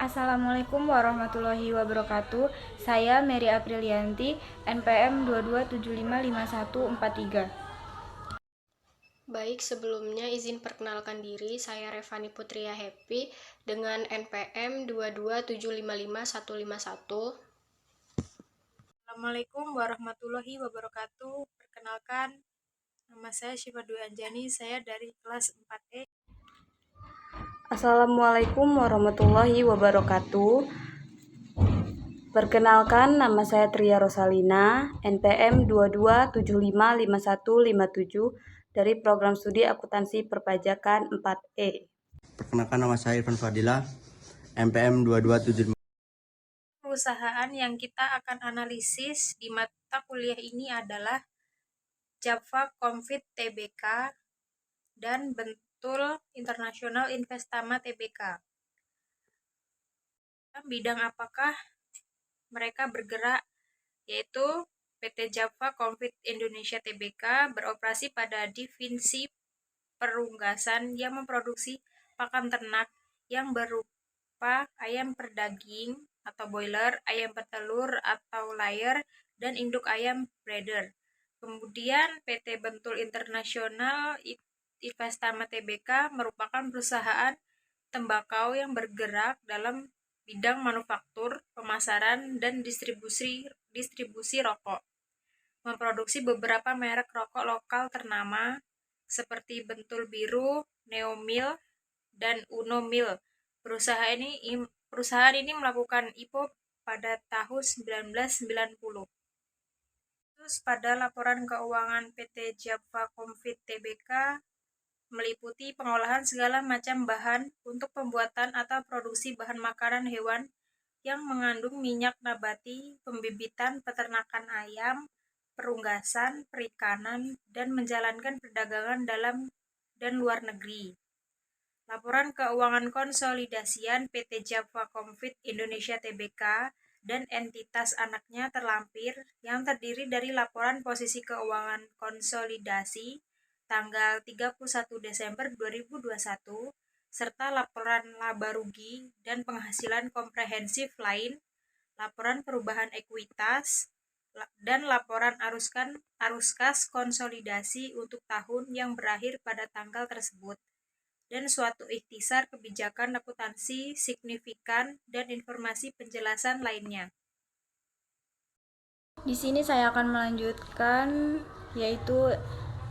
Assalamualaikum warahmatullahi wabarakatuh. Saya Mary Aprilianti, NPM 227555143. Baik, sebelumnya izin perkenalkan diri, saya Revani Putria Happy dengan NPM 227555151. Assalamualaikum warahmatullahi wabarakatuh. Perkenalkan, nama saya Syifa Dwi Anjani, saya dari kelas 4E. Assalamualaikum warahmatullahi wabarakatuh. Perkenalkan, nama saya Tria Rosalina, NPM 22755157 dari Program Studi Akuntansi Perpajakan 4E. Perkenalkan, nama saya Irfan Fadila, MPM 2275. Perusahaan yang kita akan analisis di mata kuliah ini adalah Java Confit Tbk dan Bentul International Investama Tbk. Bidang apakah mereka bergerak, yaitu PT Java Confit Indonesia Tbk beroperasi pada divisi perunggasan yang memproduksi pakan ternak yang berupa ayam perdaging atau boiler, ayam petelur atau layer, dan induk ayam breeder. Kemudian PT Bentul Internasional Investama Tbk merupakan perusahaan tembakau yang bergerak dalam bidang manufaktur, pemasaran, dan distribusi rokok. Memproduksi beberapa merek rokok lokal ternama seperti Bentul Biru, Neomil, dan Unomil. Perusahaan ini melakukan IPO pada tahun 1990. Terus pada laporan keuangan PT Java Confit Tbk meliputi pengolahan segala macam bahan untuk pembuatan atau produksi bahan makanan hewan yang mengandung minyak nabati, pembibitan peternakan ayam, perunggasan, perikanan, dan menjalankan perdagangan dalam dan luar negeri. Laporan keuangan konsolidasian PT Java Confit Indonesia Tbk dan entitas anaknya terlampir yang terdiri dari laporan posisi keuangan konsolidasi tanggal 31 Desember 2021 serta laporan laba rugi dan penghasilan komprehensif lain, laporan perubahan ekuitas, dan laporan arus kas konsolidasi untuk tahun yang berakhir pada tanggal tersebut, dan suatu ikhtisar kebijakan akuntansi signifikan dan informasi penjelasan lainnya. Di sini saya akan melanjutkan, yaitu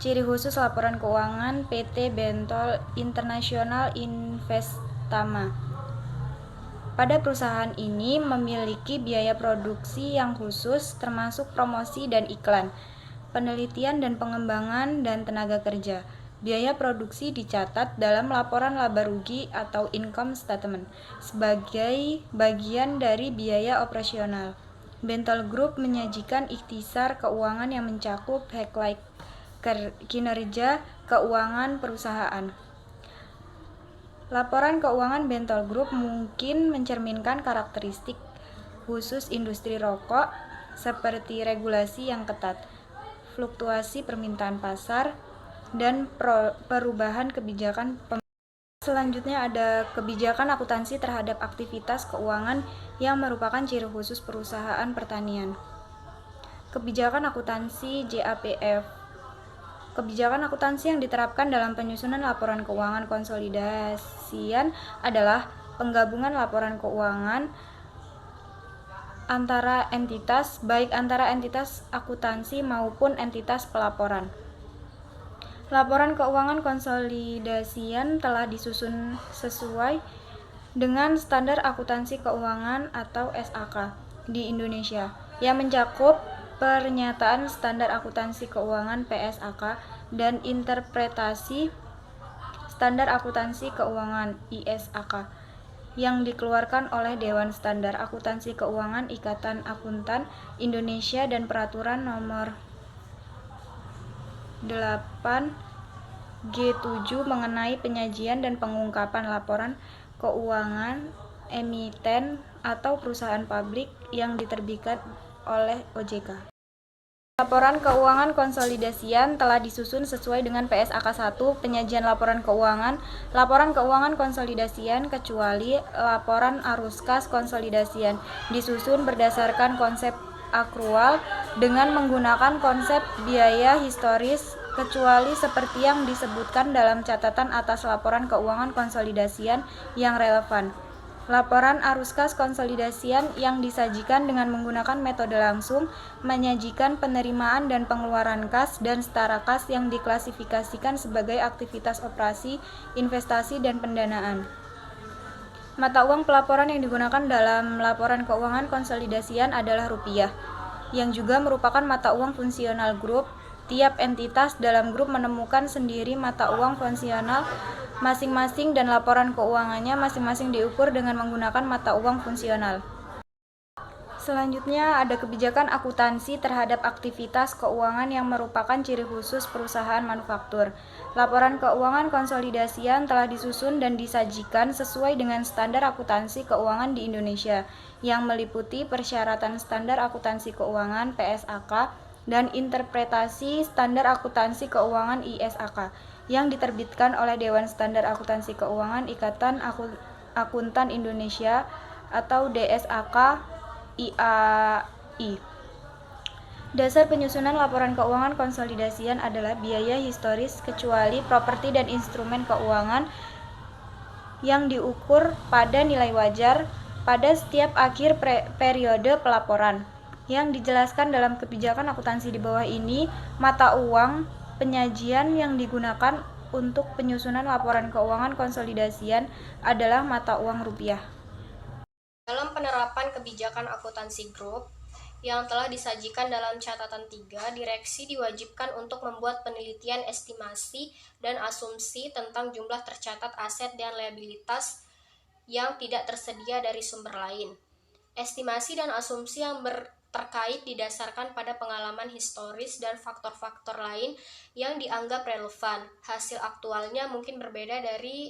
ciri khusus laporan keuangan PT Bentul International Investama. Pada perusahaan ini memiliki biaya produksi yang khusus termasuk promosi dan iklan, penelitian dan pengembangan, dan tenaga kerja. Biaya produksi dicatat dalam laporan laba rugi atau income statement sebagai bagian dari biaya operasional. Bentul Group menyajikan ikhtisar keuangan yang mencakup highlight kinerja keuangan perusahaan. Laporan keuangan Bentul Group mungkin mencerminkan karakteristik khusus industri rokok seperti regulasi yang ketat, fluktuasi permintaan pasar, dan perubahan kebijakan pemerintah. Selanjutnya ada kebijakan akuntansi terhadap aktivitas keuangan yang merupakan ciri khusus perusahaan pertanian. Kebijakan akuntansi JAPF. Kebijakan akuntansi yang diterapkan dalam penyusunan laporan keuangan konsolidasian adalah penggabungan laporan keuangan antara entitas, baik antara entitas akuntansi maupun entitas pelaporan. Laporan keuangan konsolidasian telah disusun sesuai dengan standar akuntansi keuangan atau SAK di Indonesia yang mencakup pernyataan standar akuntansi keuangan PSAK dan interpretasi standar akuntansi keuangan ISAK yang dikeluarkan oleh Dewan Standar Akuntansi Keuangan Ikatan Akuntan Indonesia dan Peraturan Nomor 8G7 mengenai penyajian dan pengungkapan laporan keuangan emiten atau perusahaan publik yang diterbitkan oleh OJK. Laporan keuangan konsolidasian telah disusun sesuai dengan PSAK 1, penyajian laporan keuangan konsolidasian kecuali laporan arus kas konsolidasian disusun berdasarkan konsep akrual dengan menggunakan konsep biaya historis kecuali seperti yang disebutkan dalam catatan atas laporan keuangan konsolidasian yang relevan. Laporan arus kas konsolidasian yang disajikan dengan menggunakan metode langsung menyajikan penerimaan dan pengeluaran kas dan setara kas yang diklasifikasikan sebagai aktivitas operasi, investasi, dan pendanaan. Mata uang pelaporan yang digunakan dalam laporan keuangan konsolidasian adalah rupiah, yang juga merupakan mata uang fungsional grup. Tiap entitas dalam grup menemukan sendiri mata uang fungsional masing-masing dan laporan keuangannya masing-masing diukur dengan menggunakan mata uang fungsional. Selanjutnya ada kebijakan akuntansi terhadap aktivitas keuangan yang merupakan ciri khusus perusahaan manufaktur. Laporan keuangan konsolidasian telah disusun dan disajikan sesuai dengan standar akuntansi keuangan di Indonesia yang meliputi persyaratan standar akuntansi keuangan (PSAK) dan interpretasi standar akuntansi keuangan (ISAK) yang diterbitkan oleh Dewan Standar Akuntansi Keuangan Ikatan Akuntan Indonesia atau DSAK IAI. Dasar penyusunan laporan keuangan konsolidasian adalah biaya historis kecuali properti dan instrumen keuangan yang diukur pada nilai wajar pada setiap akhir periode pelaporan. Yang dijelaskan dalam kebijakan akuntansi di bawah ini, mata uang penyajian yang digunakan untuk penyusunan laporan keuangan konsolidasian adalah mata uang rupiah. Dalam penerapan kebijakan akuntansi grup yang telah disajikan dalam catatan 3, direksi diwajibkan untuk membuat penelitian estimasi dan asumsi tentang jumlah tercatat aset dan liabilitas yang tidak tersedia dari sumber lain. Estimasi dan asumsi yang terkait didasarkan pada pengalaman historis dan faktor-faktor lain yang dianggap relevan. Hasil aktualnya mungkin berbeda dari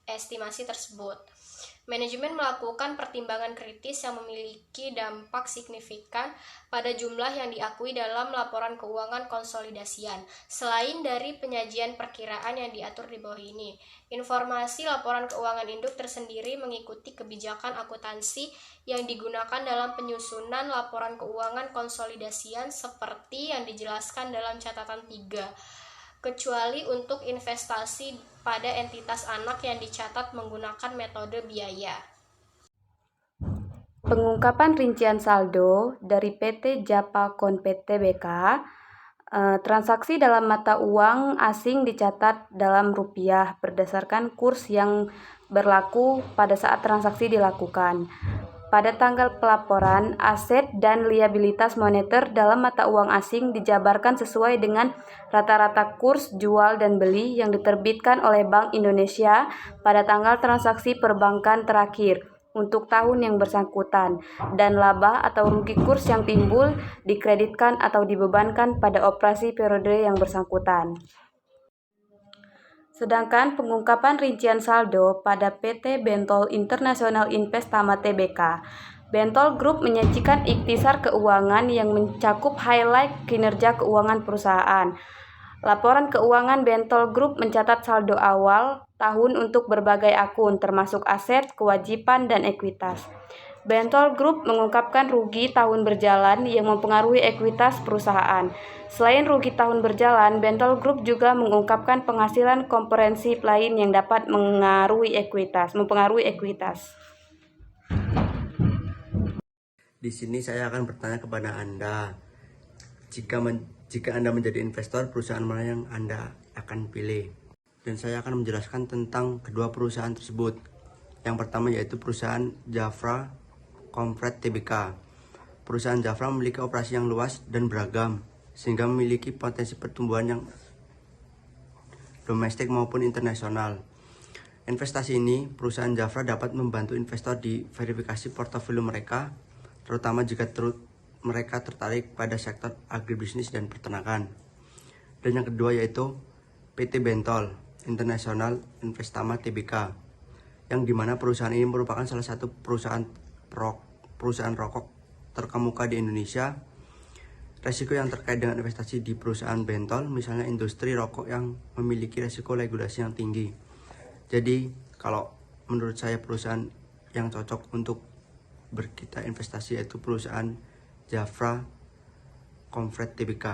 estimasi tersebut. Manajemen melakukan pertimbangan kritis yang memiliki dampak signifikan pada jumlah yang diakui dalam laporan keuangan konsolidasian. Selain dari penyajian perkiraan yang diatur di bawah ini, informasi laporan keuangan induk tersendiri mengikuti kebijakan akuntansi yang digunakan dalam penyusunan laporan keuangan konsolidasian seperti yang dijelaskan dalam catatan 3. Kecuali untuk investasi pada entitas anak yang dicatat menggunakan metode biaya. Pengungkapan rincian saldo dari PT Japa Konfit Tbk. Transaksi dalam mata uang asing dicatat dalam rupiah berdasarkan kurs yang berlaku pada saat transaksi dilakukan. Pada tanggal pelaporan, aset dan liabilitas moneter dalam mata uang asing dijabarkan sesuai dengan rata-rata kurs jual dan beli yang diterbitkan oleh Bank Indonesia pada tanggal transaksi perbankan terakhir untuk tahun yang bersangkutan, dan laba atau rugi kurs yang timbul dikreditkan atau dibebankan pada operasi periode yang bersangkutan. Sedangkan pengungkapan rincian saldo pada PT Bentol International Investama Tbk. Bentol Group menyajikan ikhtisar keuangan yang mencakup highlight kinerja keuangan perusahaan. Laporan keuangan Bentol Group mencatat saldo awal tahun untuk berbagai akun termasuk aset, kewajiban, dan ekuitas. Bentol Group mengungkapkan rugi tahun berjalan yang mempengaruhi ekuitas perusahaan. Selain rugi tahun berjalan, Bentol Group juga mengungkapkan penghasilan komprehensif lain yang dapat mempengaruhi ekuitas. Di sini saya akan bertanya kepada Anda, jika Anda menjadi investor, perusahaan mana yang Anda akan pilih? Dan saya akan menjelaskan tentang kedua perusahaan tersebut. Yang pertama yaitu perusahaan Jafra Konfit Tbk. Perusahaan Jafra memiliki operasi yang luas dan beragam, sehingga memiliki potensi pertumbuhan yang domestik maupun internasional. Investasi ini, perusahaan Jafra dapat membantu investor di verifikasi portofolio mereka, terutama jika mereka tertarik pada sektor agribisnis dan peternakan. Dan yang kedua yaitu PT Bentol International Investama Tbk, yang dimana perusahaan ini merupakan salah satu perusahaan rokok terkemuka di Indonesia resiko yang terkait dengan investasi di perusahaan bentol, misalnya industri rokok yang memiliki resiko regulasi yang tinggi. Jadi kalau menurut saya perusahaan yang cocok untuk kita investasi yaitu perusahaan Jafra Comfort Tbk.